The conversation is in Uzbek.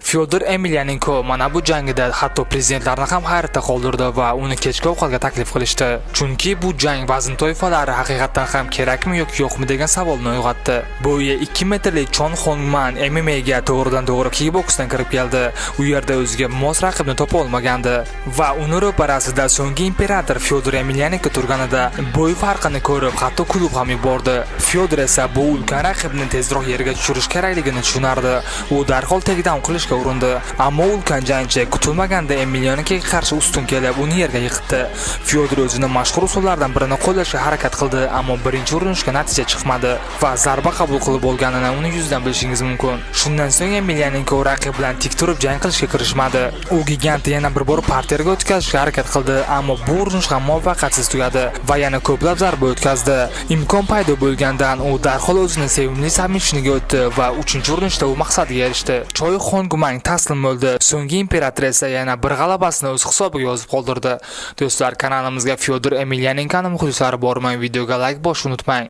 Fyodor Emelianenko mana bu jangida hatto prezidentlarni ham hayratda qoldirdi va uni kechki ovqatga taklif qilishdi. Chunki bu jang vazn toifalari haqiqatan ham kerakmi yo'qmi degan savolni uyg'otdi. Bo'yi 2 metrlik Chon Hongman MMA'ga to'g'ridan-to'g'ri kickboksdan kirib keldi. U yerda o'ziga mos raqibni topa olmagandi va uni ro'parasida so'nggi imperator Fyodor Emelianenko turganida bo'y farqini ko'rib, hatto kulib ham yubordi. Fyodor esa bu ulkan raqibni tezroq yerga tushirish kerakligini tushunardi. U darhol takedown qilishga urindi, ammo ulkan jangchi kutilmaganda Emelianenkoga qarshi ustun kelib, uni yerga yiqitdi. Fyodor o'zining mashhur usullardan birini qo'llashga harakat qildi, ammo birinchi urinishga natija chiqmadi va zarba qabul qilib olganini uni yuzidan bilishingiz mumkin. Shundan so'ng Emelianenko raqib bilan tik turib jang qilishga kirishmadi. U gigantni yana bir bor parterga o'tkazishga harakat qildi, ammo bu urinish ham muvaffaqiyatsiz tugadi va yana ko'plab zarba o'tkazdi. Imkon paydo bo'lgandan u darhol o'zining sevimli submishniga o'tdi va 3-urinishda u maqsadiga erishdi. Chon Hongman taslim bo'ldi. So'nggi imperator esa yana bir g'alabasini o'z hisobiga yozib qoldirdi. Do'stlar, kanalimizga Fyodor Emelianenkoning muxlislari bormi? Videoga like bosishni unutmang.